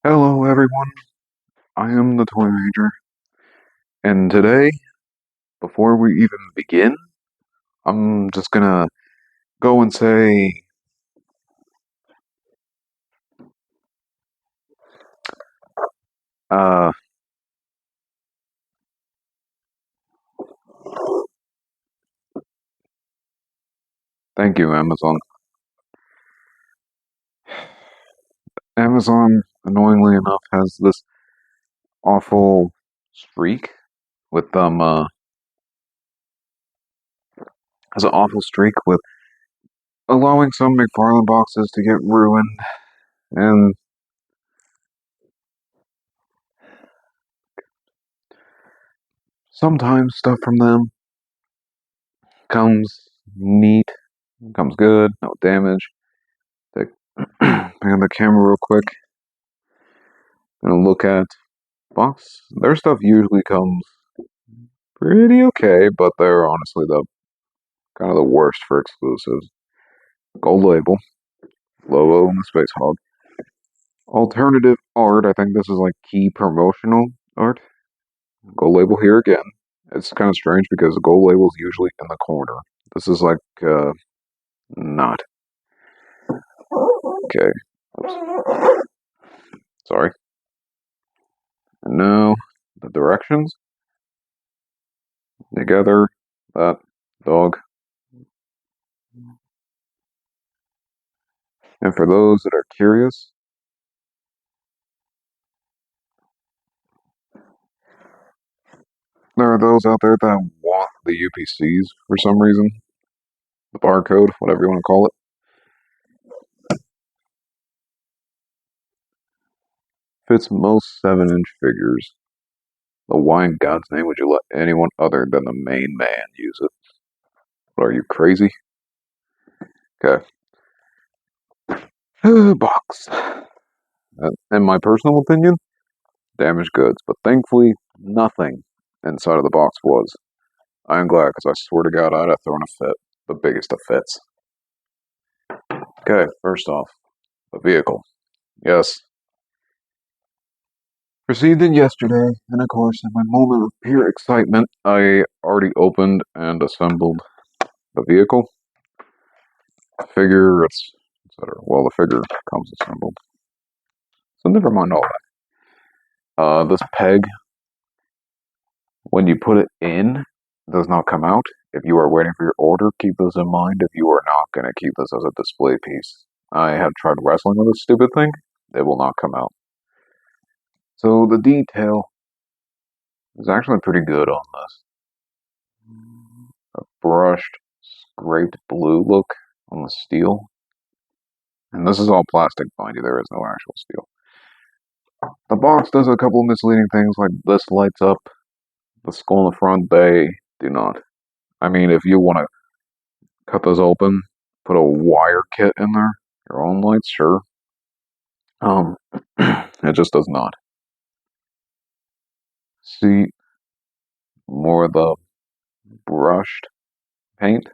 Hello, everyone. I am the Toy Ranger, and today, before we even begin, I'm just gonna go and say, uh, thank you, Amazon. Amazon, annoyingly enough, has this awful streak with has an awful streak with allowing some McFarlane boxes to get ruined, and sometimes stuff from them comes neat, comes good, no damage. Take the camera real quick. Gonna look at box. Their stuff usually comes pretty okay, but they're honestly the kind of the worst for exclusives. Gold label, Lobo, and the Spacehog. Alternative art, I think this is like key promotional art. Gold label here again. It's kind of strange because the gold label is usually in the corner. This is like, not. Okay. Oops. Sorry. And now, the directions. Together, that dog. And for those that are curious, there are those out there that want the UPCs for some reason. The barcode, whatever you want to call it. Fits most 7-inch figures. But why in God's name would you let anyone other than the main man use it? What, are you crazy? Okay. Box. In my personal opinion, damaged goods, but thankfully, nothing inside of the box was. I am glad because I swear to God, I'd have thrown a fit. The biggest of fits. Okay, first off, the vehicle. Yes. Received it yesterday, and of course, in my moment of pure excitement, I already opened and assembled the vehicle. Figure, etc. Well, the figure comes assembled. So never mind all that. This peg, when you put it in, does not come out. If you are waiting for your order, keep this in mind if you are not going to keep this as a display piece. I have tried wrestling with this stupid thing. It will not come out. So the detail is actually pretty good on this. A brushed, scraped blue look on the steel. And this is all plastic, mind you, there is no actual steel. The box does a couple misleading things like this lights up the skull in the front. They do not. I mean, if you want to cut those open, put a wire kit in there, your own lights, sure. Um, it just does not. See more of the brushed paint.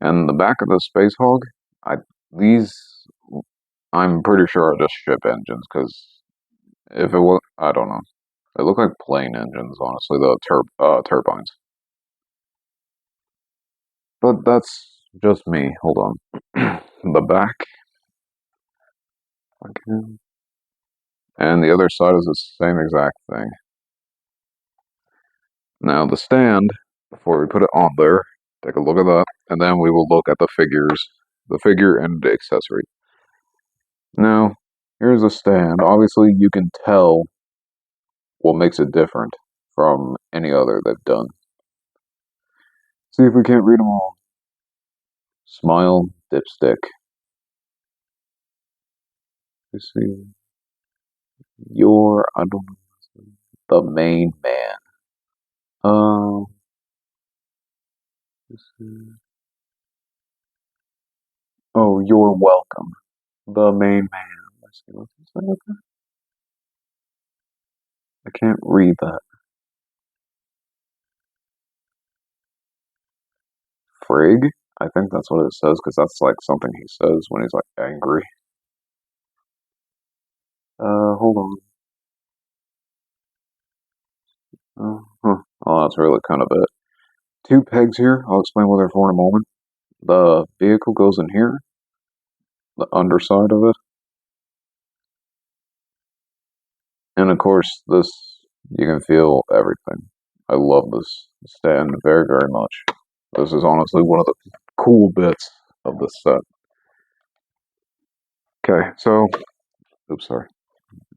And the back of the Spacehog, I these I'm pretty sure are just ship engines because if it was, I don't know. They look like plane engines, honestly. The turbines. But that's just me. Hold on. The back, okay. And the other side is the same exact thing. Now the stand, before we put it on there, take a look at that, and then we will look at the figure and the accessory. Now, here's a stand. Obviously, you can tell what makes it different from any other they've done. See if we can't read them all. Smile, dipstick. You see, I don't know, the main man. Um, oh, you're welcome. The main man. Let's see, what's this thing up there? I can't read that. Frig? I think that's what it says because that's like something he says when he's like angry. hold on. Oh, that's really kind of it. Two pegs here. I'll explain what they're for in a moment. The vehicle goes in here, the underside of it. And of course, this, you can feel everything. I love this stand very, very much. This is honestly one of the cool bits of this set. Okay, so, oops, sorry.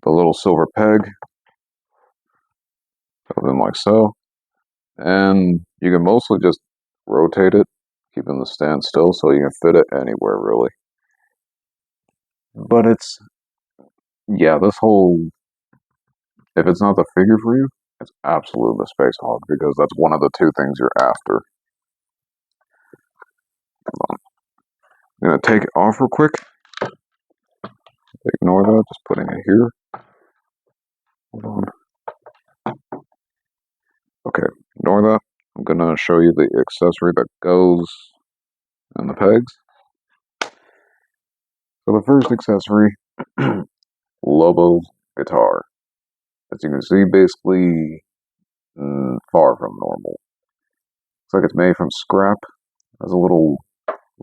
The little silver peg goes in like so. And you can mostly just rotate it, keeping the stand still so you can fit it anywhere, really. But it's, yeah, this whole, if it's not the figure for you, it's absolutely the Spacehog because that's one of the two things you're after. I'm gonna take it off real quick. Ignore that, just putting it here. Hold on. Okay, ignore that. I'm gonna show you the accessory that goes in the pegs. So the first accessory, Lobo's guitar. As you can see, basically far from normal. Looks like it's made from scrap. There's a little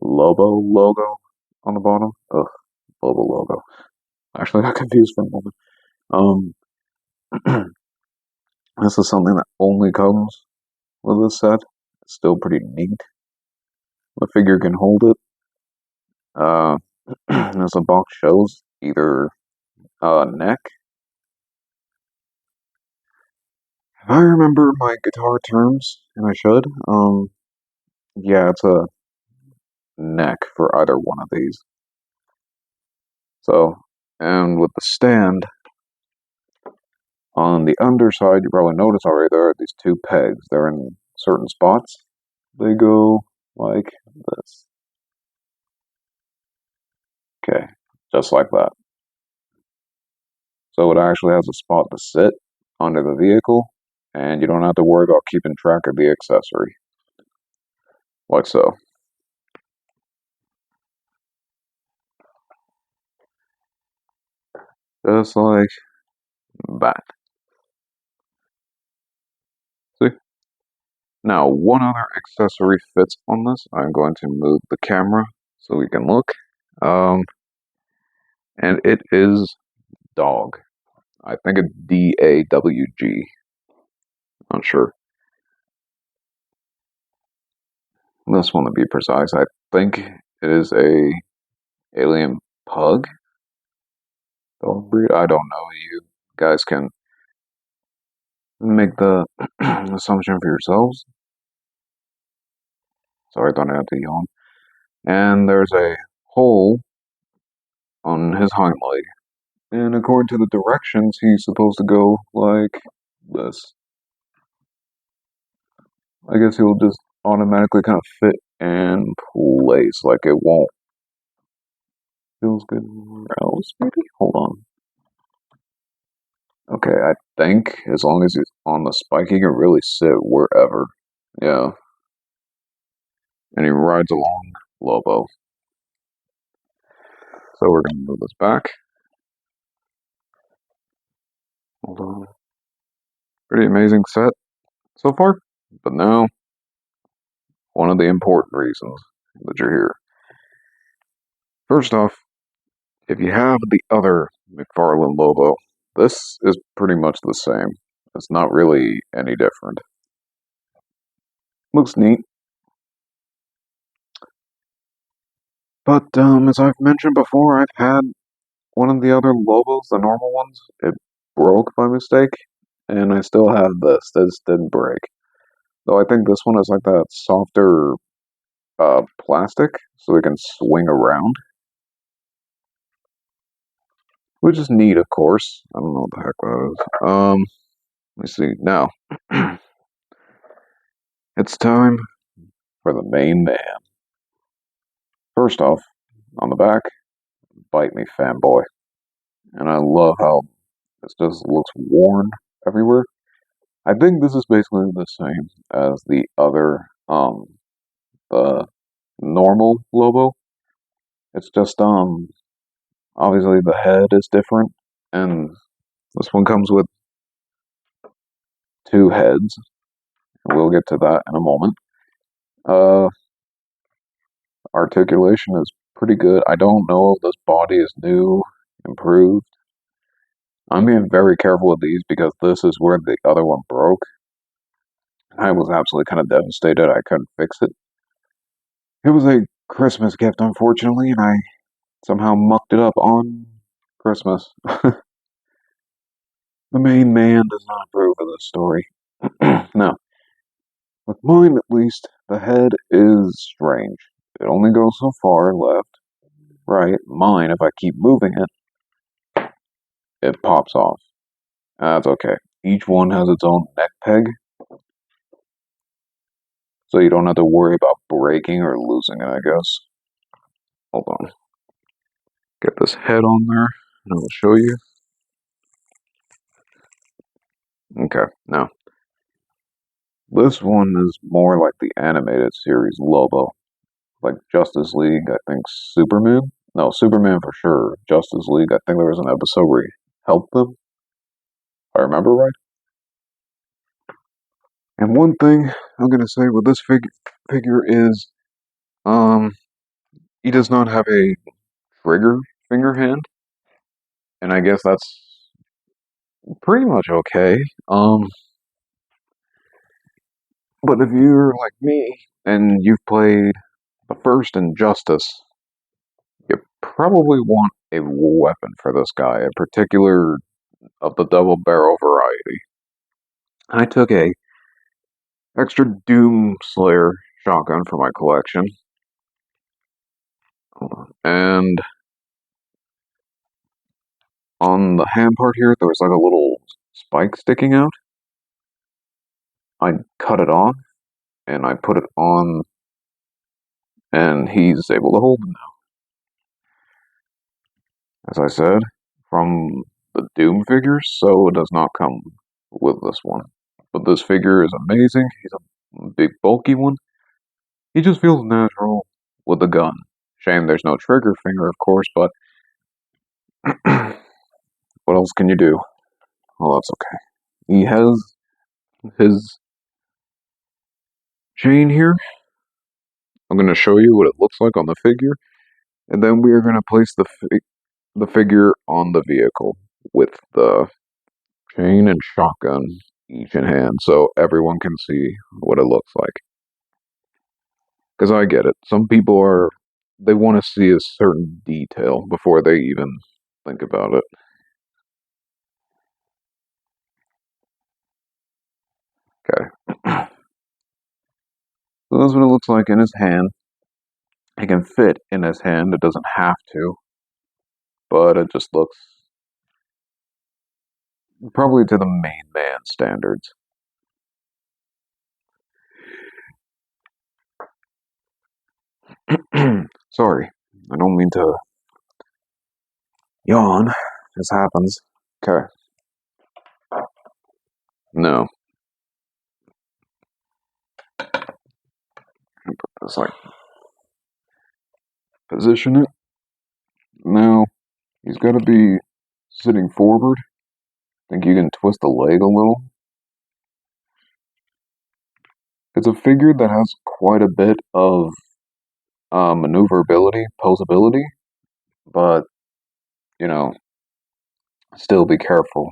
Lobo logo on the bottom. Ugh, Lobo logo. Actually, I got confused for a moment. This is something that only comes with this set. It's still pretty neat. The figure can hold it. As the box shows, either neck. If I remember my guitar terms, and I should, yeah, it's a neck for either one of these. So, and with the stand, on the underside, you probably noticed already, there are these two pegs. They're in certain spots. They go like this. Okay, just like that. So it actually has a spot to sit under the vehicle, and you don't have to worry about keeping track of the accessory. Like so. Just like that. See? Now, one other accessory fits on this. I'm going to move the camera so we can look. And it is dog. I think it's DAWG. Not sure. This one to be precise. I think it is a alien pug dog breed. I don't know. You guys can make the assumption for yourselves. Sorry, I thought I had to yawn. And there's a hole on his hind leg. And according to the directions, he's supposed to go like this. I guess he'll just automatically kind of fit in place, like it won't. Feels good anywhere else, maybe? Hold on. Okay, I think as long as he's on the spike, he can really sit wherever. Yeah. And he rides along Lobo. So we're going to move this back. Hold on. Pretty amazing set so far. But now, one of the important reasons that you're here. First off, if you have the other McFarlane Lobo, this is pretty much the same. It's not really any different. Looks neat. But as I've mentioned before, I've had one of the other Lobos, the normal ones. It broke by mistake, and I still have this. This didn't break. Though I think this one is like that softer plastic, so they can swing around. Which is neat, of course. I don't know what the heck that is. Let me see. Now, it's time for the main man. First off, on the back, bite me, fanboy. And I love how this just looks worn everywhere. I think this is basically the same as the other, the normal Lobo. It's just, obviously the head is different, and This one comes with 2 heads. We'll get to that in a moment. Articulation is pretty good. I don't know if this body is new, improved. I'm being very careful with these because this is where the other one broke. I was absolutely kind of devastated I couldn't fix it. It was a Christmas gift, unfortunately, and I somehow mucked it up on Christmas. The main man does not approve of this story. No. With mine, at least, the head is strange. It only goes so far left, right. Mine, if I keep moving it, it pops off. That's okay. Each one has its own neck peg, so you don't have to worry about breaking or losing it, I guess. Hold on. Get this head on there, and I'll show you. Okay, now, this one is more like the animated series Lobo. Like Justice League, I think Superman? No, Superman for sure. Justice League, I think there was an episode where he helped them. If I remember right. And one thing I'm gonna say with this figure is, um, he does not have a trigger finger hand, and I guess that's pretty much okay. But if you're like me and you've played the first Injustice, you probably want a weapon for this guy, in particular of the double barrel variety. I took a extra Doom Slayer shotgun for my collection. And on the hand part here, there was like a little spike sticking out. I cut it off and I put it on, and he's able to hold it now. As I said, from the Doom figures, so it does not come with this one. But this figure is amazing. He's a big, bulky one. He just feels natural with the gun. Shame there's no trigger finger, of course, but what else can you do? Well, that's okay. He has his chain here. I'm going to show you what it looks like on the figure, and then we are going to place the figure on the vehicle with the chain and shotgun each in hand, so everyone can see what it looks like. Because I get it. Some people they want to see a certain detail before they even think about it. Okay. So that's what it looks like in his hand. It can fit in his hand. It doesn't have to, but it just looks probably to the main man standards. Sorry, I don't mean to yawn. This happens. Okay. No. Just like position it. Now he's got to be sitting forward. Think you can twist the leg a little. It's a figure that has quite a bit of maneuverability, posability, but you know, still be careful.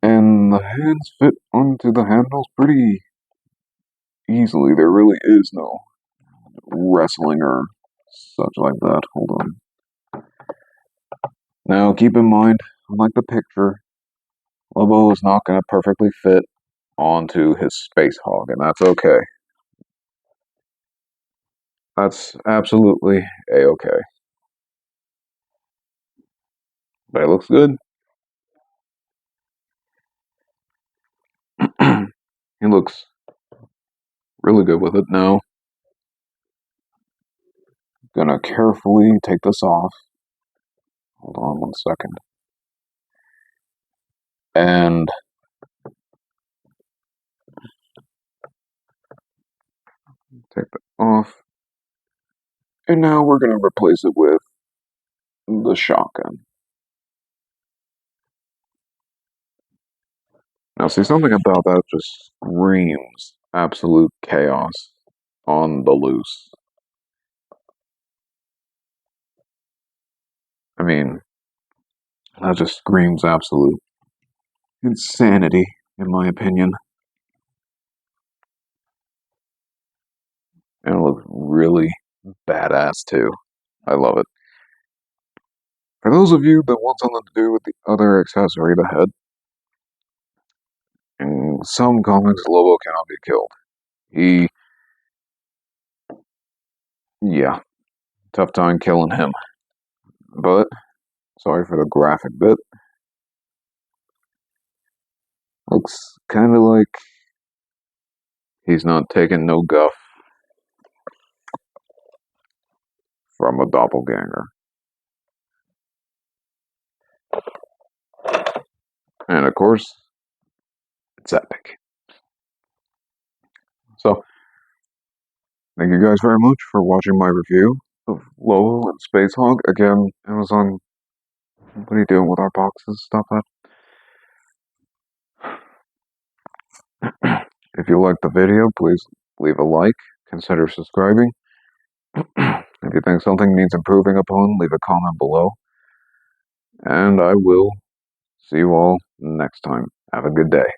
And the hands fit onto the handles pretty easily. There really is no wrestling or such like that. Hold on. Now, keep in mind, unlike the picture, Lobo is not going to perfectly fit onto his Spacehog, and that's okay. That's absolutely a-okay. But it looks good. He looks really good with it. Now, gonna carefully take this off. Hold on 1 second. And Take that off. And now we're going to replace it with the shotgun. Now, see, something about that just screams absolute chaos on the loose. I mean, that just screams absolute insanity, in my opinion. And it looks really badass, too. I love it. For those of you that want something to do with the other accessory, the head, in some comics, Lobo cannot be killed. Yeah, tough time killing him. But, sorry for the graphic bit, looks kind of like he's not taking no guff from a doppelganger. And of course, it's epic. So, thank you guys very much for watching my review of Lobo and Spacehog. Again, Amazon, what are you doing with our boxes? Stop that. If you liked the video, please leave a like, consider subscribing. If you think something needs improving upon, leave a comment below. And I will see you all next time. Have a good day.